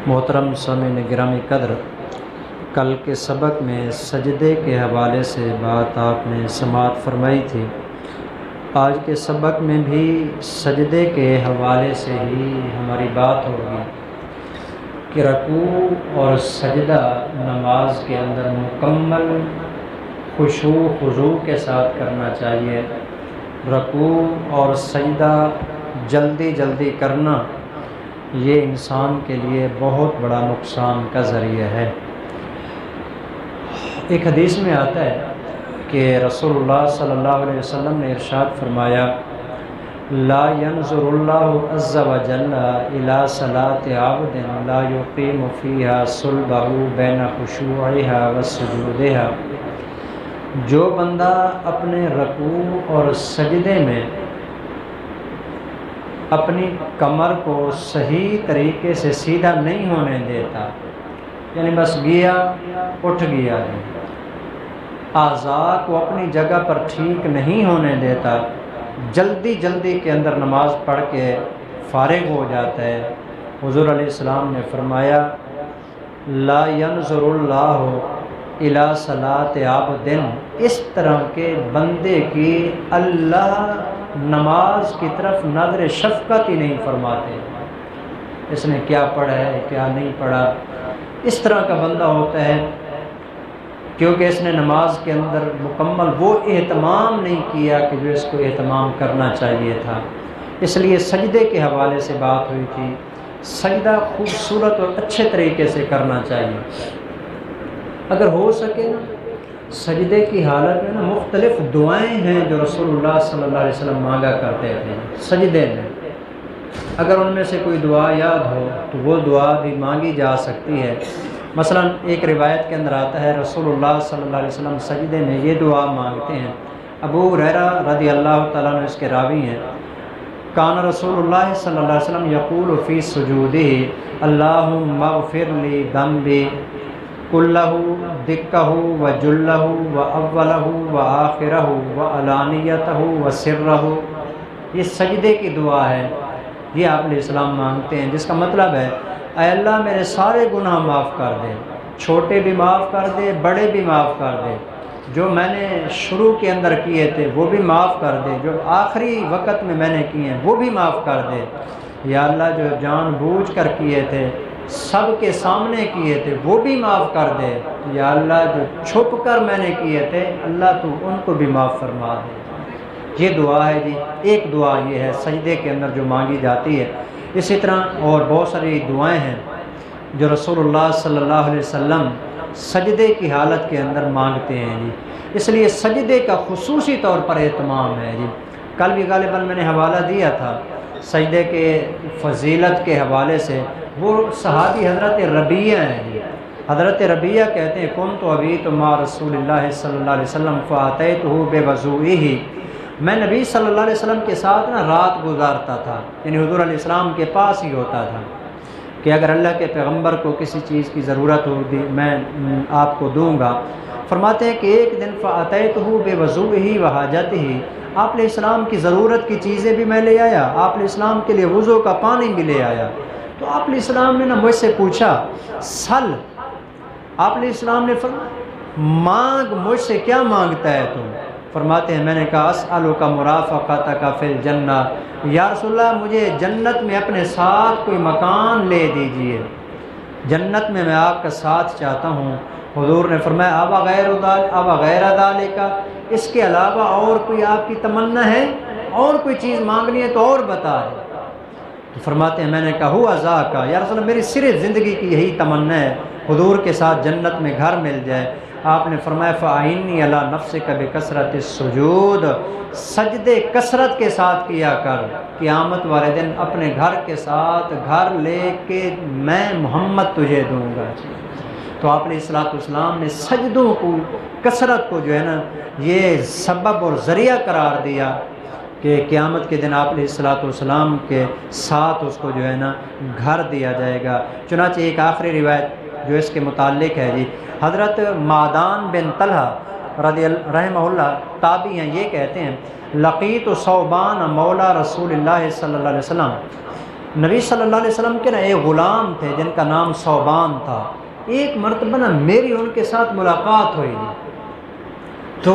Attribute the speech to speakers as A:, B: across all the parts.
A: محترم سامعین گرامی قدر، کل کے سبق میں سجدے کے حوالے سے بات آپ نے سماعت فرمائی تھی۔ آج کے سبق میں بھی سجدے کے حوالے سے ہی ہماری بات ہوگی کہ رکوع اور سجدہ نماز کے اندر مکمل خشوع خضوع کے ساتھ کرنا چاہیے۔ رکوع اور سجدہ جلدی کرنا یہ انسان کے لیے بہت بڑا نقصان کا ذریعہ ہے۔ ایک حدیث میں آتا ہے کہ رسول اللہ صلی اللہ علیہ وسلم نے ارشاد فرمایا، لا ينظر اللہ عز وجل الى صلاة عبد لا يقیم فیہا صلبہ بین خشوعها وسجودها۔ جو بندہ اپنے رکوع اور سجدے میں اپنی کمر کو صحیح طریقے سے سیدھا نہیں ہونے دیتا، یعنی بس گیا اٹھ گیا، اعضاء کو اپنی جگہ پر ٹھیک نہیں ہونے دیتا، جلدی کے اندر نماز پڑھ کے فارغ ہو جاتا ہے، حضور علیہ السلام نے فرمایا، لا ينظر اللہ الی صلاۃ عبد، اس طرح کے بندے کی اللہ نماز کی طرف نظر شفقت ہی نہیں فرماتے، اس نے کیا پڑھا ہے کیا نہیں پڑھا، اس طرح کا بندہ ہوتا ہے کیونکہ اس نے نماز کے اندر مکمل وہ اہتمام نہیں کیا کہ جو اس کو اہتمام کرنا چاہیے تھا۔ اس لیے سجدے کے حوالے سے بات ہوئی تھی، سجدہ خوبصورت اور اچھے طریقے سے کرنا چاہیے۔ اگر ہو سکے سجدے کی حالت میں مختلف دعائیں ہیں جو رسول اللہ صلی اللہ علیہ وسلم مانگا کرتے تھے سجدے میں، اگر ان میں سے کوئی دعا یاد ہو تو وہ دعا بھی مانگی جا سکتی ہے۔ مثلا ایک روایت کے اندر آتا ہے رسول اللہ صلی اللہ علیہ وسلم سجدے میں یہ دعا مانگتے ہیں، ابو ہریرہ رضی اللہ تعالیٰ عنہ اس کے راوی ہیں، کان رسول اللہ صلی اللہ علیہ وسلم یقول فی سجودہ اللہم اغفر لی ذنبی کلہ دکہ و جلہ و اولہ و آخرہ و علانیتہ و سرہ۔ یہ سجدے کی دعا ہے، یہ آپ علیہ السلام مانگتے ہیں، جس کا مطلب ہے اے اللہ میرے سارے گناہ معاف کر دے، چھوٹے بھی معاف کر دے بڑے بھی معاف کر دے، جو میں نے شروع کے اندر کیے تھے وہ بھی معاف کر دے، جو آخری وقت میں نے کیے ہیں وہ بھی معاف کر دے، یا اللہ جو جان بوجھ کر کیے تھے سب کے سامنے کیے تھے وہ بھی معاف کر دے، یا اللہ جو چھپ کر میں نے کیے تھے اللہ تو ان کو بھی معاف فرما دے۔ یہ دعا ہے جی، ایک دعا یہ ہے سجدے کے اندر جو مانگی جاتی ہے۔ اسی طرح اور بہت ساری دعائیں ہیں جو رسول اللہ صلی اللہ علیہ وسلم سجدے کی حالت کے اندر مانگتے ہیں جی، اس لیے سجدے کا خصوصی طور پر اہتمام ہے جی۔ کل بھی غالباً میں نے حوالہ دیا تھا سجدے کے فضیلت کے حوالے سے، وہ صحابی حضرت ربیعہ ہیں جی۔ حضرت ربیعہ کہتے ہیں کنت ابیت مع رسول اللہ صلی اللہ علیہ وسلم فاتیتہ بوضوئہ، میں نبی صلی اللہ علیہ وسلم کے ساتھ رات گزارتا تھا، یعنی حضور علیہ السلام کے پاس ہی ہوتا تھا کہ اگر اللہ کے پیغمبر کو کسی چیز کی ضرورت ہوگی میں آپ کو دوں گا۔ فرماتے ہیں کہ ایک دن فاتیتہ بوضوئہ وحاجتہ، آپ علیہ السلام کی ضرورت کی چیزیں بھی میں لے آیا، آپ علیہ السلام کے لیے وضو کا پانی بھی لے آیا، تو آپ علیہ السلام نے مجھ سے پوچھا سل، آپ علیہ السلام نے فرمایا مانگ، مجھ سے کیا مانگتا ہے تم؟ فرماتے ہیں میں نے کہا اسألک مرافقتک فی الجنہ، یا رسول اللہ مجھے جنت میں اپنے ساتھ کوئی مکان لے دیجئے، جنت میں آپ کا ساتھ چاہتا ہوں۔ حضور نے فرمایا اب غیر ذالک، اس کے علاوہ اور کوئی آپ کی تمنا ہے، اور کوئی چیز مانگنی ہے تو اور بتا ہے۔ تو فرماتے ہیں میں نے کہا ہوا ذاک، یا رسول اللہ میری صرف زندگی کی یہی تمنا ہے حضور کے ساتھ جنت میں گھر مل جائے۔ آپ نے فرمایا فَأَعِنِّي عَلَىٰ نَفْسِكَ بِكَثْرَةِ السُّجُودِ، سجدے کثرت کے ساتھ کیا کر، قیامت والے دن اپنے گھر کے ساتھ گھر لے کے میں محمد تجھے دوں گا۔ تو آپ علیہ السلام نے سجدوں کو کثرت کو جو ہے نا یہ سبب اور ذریعہ قرار دیا کہ قیامت کے دن آپ علیہ السلام کے ساتھ اس کو جو ہے نا گھر دیا جائے گا۔ چنانچہ ایک آخری روایت جو اس کے متعلق ہے جی، حضرت معدان بن طلحہ رحمہ اللہ تابعی ہیں، یہ کہتے ہیں لقیت ثوبان مولا رسول اللہ صلی اللہ علیہ وسلم، نبی صلی اللہ علیہ وسلم کے نا ایک غلام تھے جن کا نام صوبان تھا، ایک مرتبہ نا میری ان کے ساتھ ملاقات ہوئی تھی، تو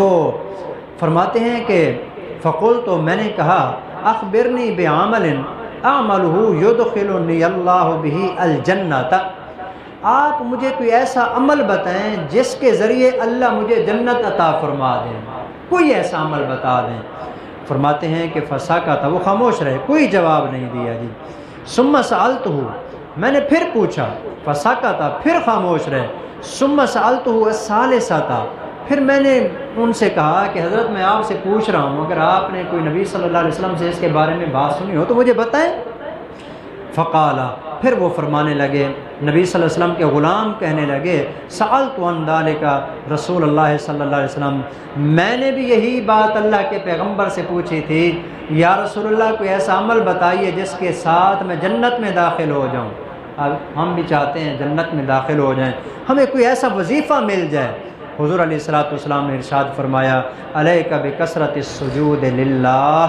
A: فرماتے ہیں کہ فقلت، تو میں نے کہا اخبرنی بعمل اعملہ یدخلنی اللہ بہ الجنۃ، آپ مجھے کوئی ایسا عمل بتائیں جس کے ذریعے اللہ مجھے جنت عطا فرما دیں، کوئی ایسا عمل بتا دیں۔ فرماتے ہیں کہ فسکت، وہ خاموش رہے، کوئی جواب نہیں دیا جی۔ ثم سألتہ، میں نے پھر پوچھا، فسکت، پھر خاموش رہے۔ ثم سألتہ الثالثۃ، پھر میں نے ان سے کہا کہ حضرت میں آپ سے پوچھ رہا ہوں، اگر آپ نے کوئی نبی صلی اللہ علیہ وسلم سے اس کے بارے میں بات سنی ہو تو مجھے بتائیں۔ فقال، پھر وہ فرمانے لگے، نبی صلی اللہ علیہ وسلم کے غلام کہنے لگے، سألت عن ذلک رسول اللہ صلی اللہ علیہ وسلم، میں نے بھی یہی بات اللہ کے پیغمبر سے پوچھی تھی، یا رسول اللہ کوئی ایسا عمل بتائیے جس کے ساتھ میں جنت میں داخل ہو جاؤں۔ اب ہم بھی چاہتے ہیں جنت میں داخل ہو جائیں، ہمیں کوئی ایسا وظیفہ مل جائے۔ حضور علیہ الصلوۃ نے ارشاد فرمایا، علیک بکثرۃ السجود للہ،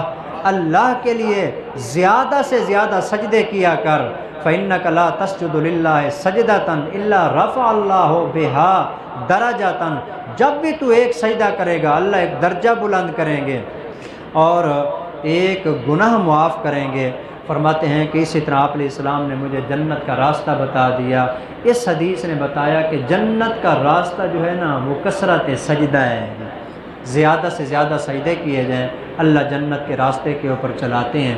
A: اللہ کے لیے زیادہ سے زیادہ سجدے کیا کر، فإنک لا تسجد للہ سجدۃ الا رفع اللہ بہا درجۃ، جب بھی تو ایک سجدہ کرے گا اللہ ایک درجہ بلند کریں گے اور ایک گناہ معاف کریں گے۔ فرماتے ہیں کہ اسی طرح آپ علیہ السلام نے مجھے جنت کا راستہ بتا دیا۔ اس حدیث نے بتایا کہ جنت کا راستہ جو ہے نا وہ کثرت سجدہ ہے، زیادہ سے زیادہ سجدے کیے جائیں، اللہ جنت کے راستے کے اوپر چلاتے ہیں۔